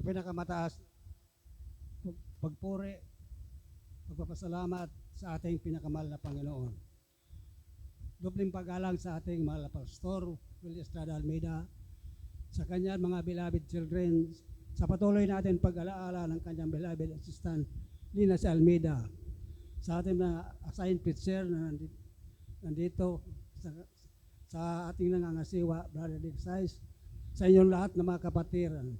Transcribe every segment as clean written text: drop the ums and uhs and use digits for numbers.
pinakamataas pagpuri, pagpapasalamat sa ating pinakamahal na Panginoon. Dubling pag-alang sa ating mahal na Pastor Willie Estrada Almeida, sa kanyang mga beloved children, sa patuloy natin pag-alaala ng kanyang beloved assistant Lina si Almeida, sa ating mga assigned preacher na nandito, sa ating nangangasiwa, Brother Dick Sais, sa inyong lahat na mga kapatiran,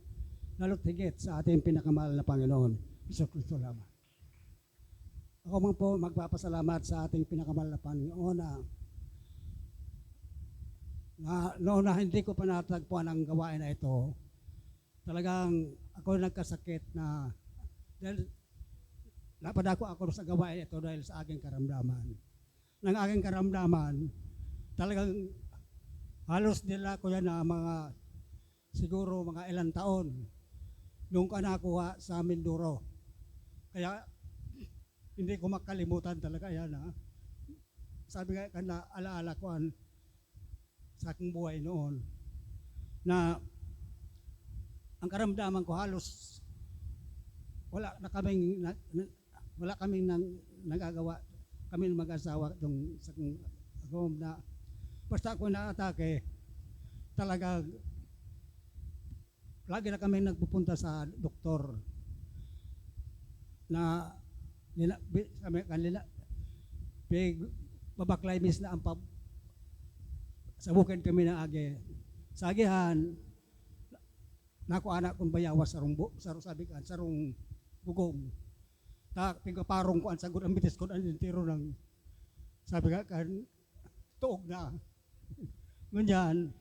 lalo't higit sa ating pinakamahal na Panginoon, Iso Kristo lamang. Ako man po magpapasalamat sa ating pinakamahal na Panginoon na noon na hindi ko pa natagpuan ang gawain na ito, talagang ako nagkasakit na dahil napadako ako sa gawain ito dahil sa aking karamdaman. Ng aking karamdaman, talagang halos nila ko yan na mga siguro mga ilang taon nung ka nakuha sa Mindoro. Kaya hindi ko makalimutan talaga yan. Sabi nga na alaala ko sa aking buhay noon na ang karamdaman ko halos wala kaming nagagawa kami mag-asawa sa home na basta ako na-atake talaga. Lagi na kami nagpupunta sa doktor na kami kanila babaklay mis na ang sa bukid kami na agi. Sa agihan, naku anak kong bayawas sabi kan, sarong bugong. Ta, pigaparong ko ang sagot, ang bitis ko, ang tiro ng, sabi kan, tuog na. Ngunyan,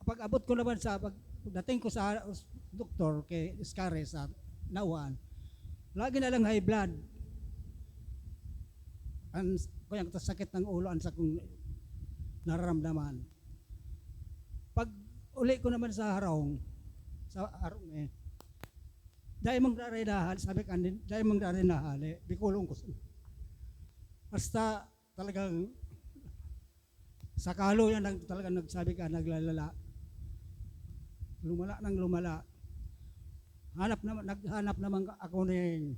pag abot ko naman dating ko sa doktor kay Iskare sa Nauan, lagi na lang high blood. Kaya sakit ng ulo ang sa kong nararamdaman. Pag uli ko naman sa harong dahil mong darinahan, sabi kanin, dahil mong darinahali, bikulong ko. Basta talagang sakalo yan talagang nagsabi ka, naglalala. Lumala. Naghanap naman ako ng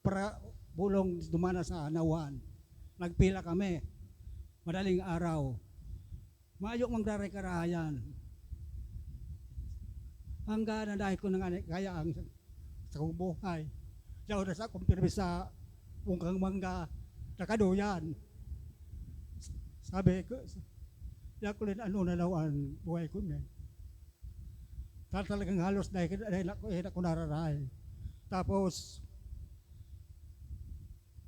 para bulong dumana sa Nauan. Nagpila kami. Madaling araw. Mayok mang daray karahayan. Hanggang na dahil ko nang kaya ang sa buhay. Diyaw na sa kumpirmi sa ungkang mangga nakaduyan. Sabi ko, ya ko rin ano na nawan buhay ko niyan. Talagang halos dahil ako nararay. Tapos,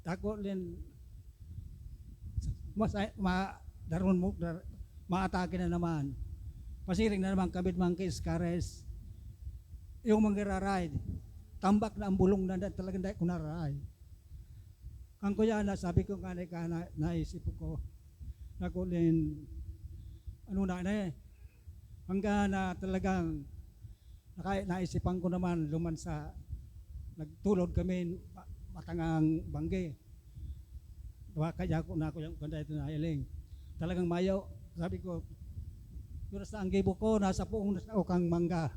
ako rin, maatake na naman. Pasiring na naman kabit mga kaiskares. Yung manggiraray, tambak na ang bulong na talagang dahil ko nararay. Ang kuya na, sabi ko nga naisip ko, ako rin, hanggang na talagang naisipan ko naman nagtulog kami matangang bangge. Kaya ko na ako yung kanda ito na iling. Talagang mayo, sabi ko, yun sa ang gibo ko, nasa puong kang mangga.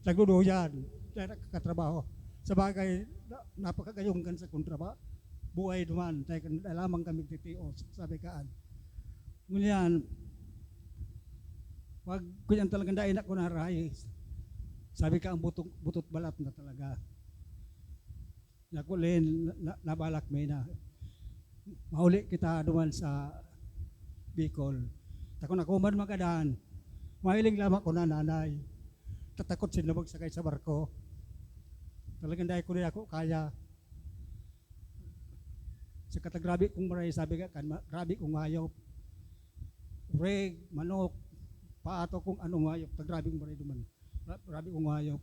Nagduduyan, dahil nagkatrabaho. Sa bagay, napakagayong kan sa kontraba. Buhay duman, dahil lamang kami titios, sabi kaan. Ngunyan, wag ko yan talagang dahil ako naray. Sabi ka ang butot balat na talaga. Nakulin, nabalak may na. Mahuli kita duman sa Bicol. Takon ako man magadaan. Mahiling lamang ko na nanay. Tatakot sinabag sakay sa barko. Talagang dahil ko rin ako kaya. Sa katagrabe kong maray, sabi ka, grabe kong hayop. Reg, manok, paato kung anong hayop, tagrabing maray duman. Grabe kong hayop.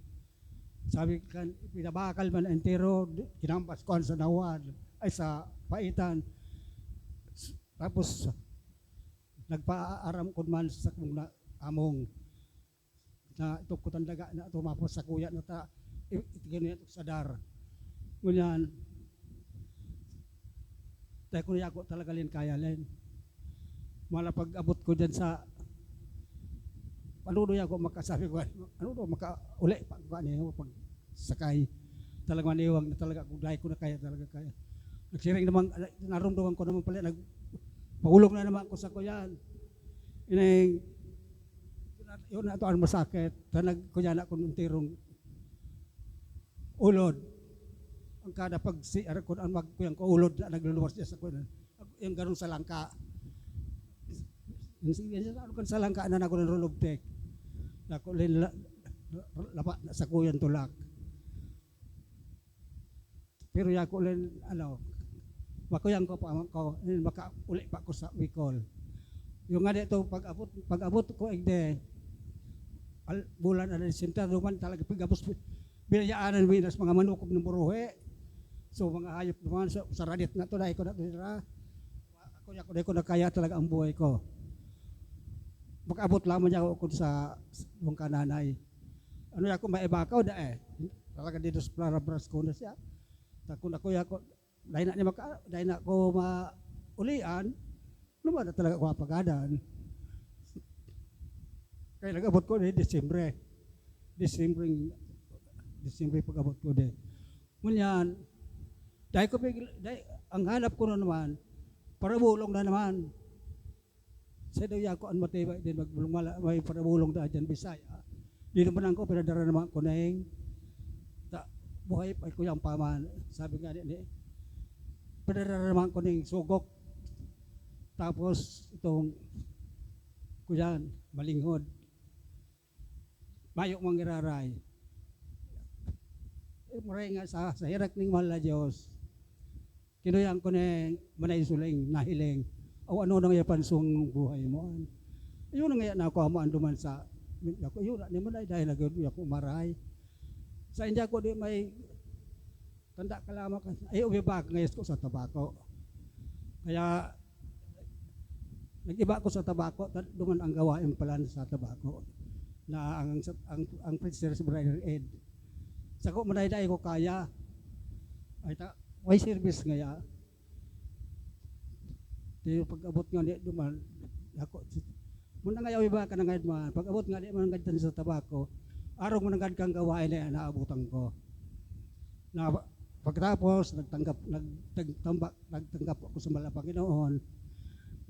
Sabi kan, pinabakal man entero, kinampas ko sa Nauan, ay sa Paitan. Tapos, nagpaaram ko man sa kong among na ito kutandaga na tumapos sa kuya na itigin ito sa dar. Ngunyan, dahil ko niya ako talaga kaya len. Malapag abot ko dyan sa panunoy ako makasabi ko, ano do, makauli pa ko niyo pag sakay. Talagang maniwang na talaga kung dahil ko na kaya talaga kaya. Nagsiring naman, narumdaman ko naman pala, nagpahulog na naman ako sa kuyan. Inay, yun na ito ang masakit. Tanag kuya na kung tirong ulod. Ang kada pag si ko ang magkuyang ko ulod na nagluluwas niya sa kuyan. Yung ganun sa langka. Ano kan sa langka na ako ng rulubtek. Ako lapa sa kuyan tulak. Pero ya ko len ano makuyang ko pa ko maka uli pa ko sa Bicol. Yung nga dito pag abot ko igde bulan na Disyembre duman talaga pigabos binayaanan minas mga manukob ng buruhe. So mga hayop naman sa radit na to dai ko na dira. Ako ko na kaya talaga ang buhay ko. Makaabot lamang niya ako sa mong kananay. Ano ako maibakaw da talaga dito sa Parabras ko na siya. Takon ako dahil na niya dahil na ko maulian, naman na talaga ako apagadan. Kaya nag-abot ko Disyembre pag-abot ko de. Ngunyan, dahil ang hanap ko na naman, parabulong na naman. Sa daw ako ang matibay din, may parabulong na dyan, Bisaya. Di naman ako, pinadara naman ko na yung buhay pa ko yung paman. Sabi nga din, pinadara ko ng sugok. Tapos itong kuyan, malinghod. Mayok mong iraray. Maray nga sa hirak ng mahal na Diyos. Kinuyang ko ng manay suling, nahiling. O ano nang yapansong buhay mo. Yun nga na ako amaan duman sa ako yun ni man ay dahil ako maray. Sa India ko di may tanda kalama ka ay ubibag ngayos ko sa tabako. Kaya nag-iba ko sa tabako dungan ang gawain pala sa tabako na ang Princess Brother Ed. Sa ko manay ko kaya ay may service ngaya. Di pag-abot nga di duman ako muna nga yaw iba ka na ngayon man pag-abot nga di man ganyan sa tabako arong man kang gawain na naabutan ko. Na pagkatapos nagtanggap ako sa mahal na Panginoon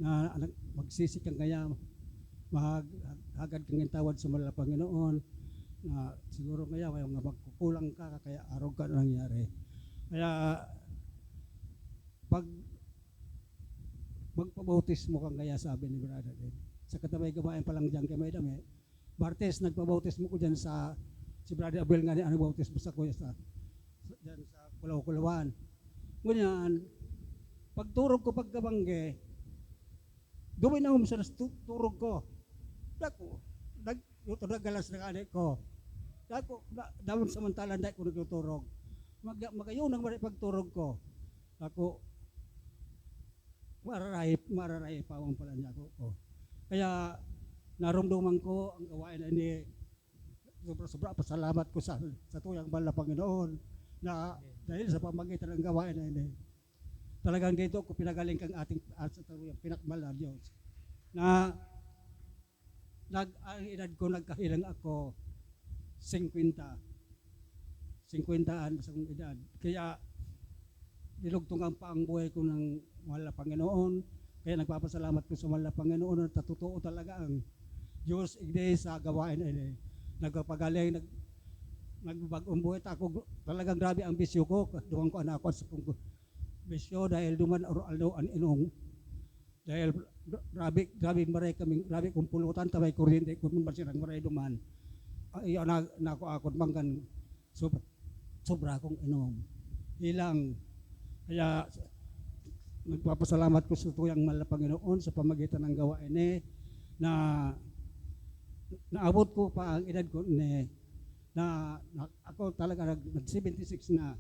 na magsisi kang kaya maghagad kang tawad sa mahal na Panginoon na siguro kaya may mga magkukulang ka kaya araw ka na nangyari. Kaya pag magpabautismo kang kaya sabi ni Brother Ed. Sa katabay gabayan pa lang dyan kay may dami. Martes, nagpabautismo ko dyan sa si Brother Abel nga ano bautismo sa kuya dyan sa Kulaw-Kulawan. Ngunyan, pagturog ko pagkabangge, dumay na sa turog ko. Naggalas na kanik ko. Daman samantalan dahil ko nagtuturog. Magayon ang pagturog ko. Ako, mararay pawang pala niya ako. Kaya narumduman ko ang gawain na ini sobra pasalamat ko sa tuyang mahal na Panginoon na dahil sa pamagitan ng gawain na ini talagang dito ko pinagaling kang ating sa tuyang pinakmal na Diyos na ang edad ko nagkahilang ako 50 an sa kong edad kaya nilugtungan pa ang buhay ko ng mahal na Panginoon. Kaya nagpapasalamat ko sa mahal na Panginoon na totoo talaga ang Diyos igde sa gawain na nagpapagaling, nagbagong buhay. Ako talagang grabe ang bisyo ko. Duman ko anak ko sa kong bisyo dahil duman aldo an inong. Dahil grabe maray kami, grabe kong pulutan, tabay kuryente, kung masirang maray duman. Ay anak ako manggan sobra kong inom. Ilang, kaya nagpapasalamat ko sa tuyang mahal na Panginoon sa pamagitan ng gawain na naabot ko pa ang edad ko na ako talaga nag-76 na.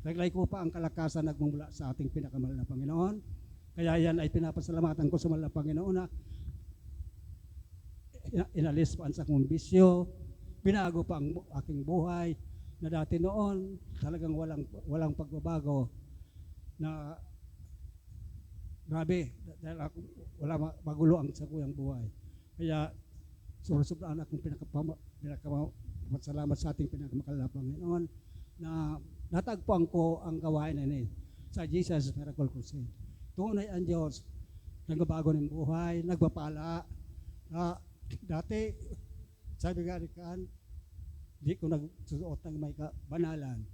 Taglay ko pa ang kalakasan nagmumula sa ating pinakamahal na Panginoon. Kaya yan ay pinapasalamatan ko sa mahal na Panginoon na inalis pa ang sakong bisyo, binago pa ang aking buhay na dati noon talagang walang pagbabago. Na grabe dahil ako wala magulo ang sa kuyang buhay. Kaya sobrang akong pinakapasalamat sa ating pinakamakalalang Panginoon na natagpuan ko ang gawain na ini sa Jesus Miracle Crusade. Tunay ang Diyos, nagbabago ng buhay, nagpapala. Dati, sabi nga kan, di ko nagsusuot ng may kabanalan.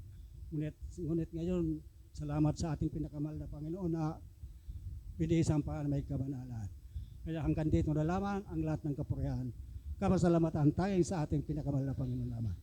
Ngunit ngayon, salamat sa ating pinakamahal na Panginoon na pinisan pa na may kabanalan. Kaya hanggang dito na lamang ang lahat ng kapurihan. Kapasalamatan tayo sa ating pinakamahal na Panginoon naman.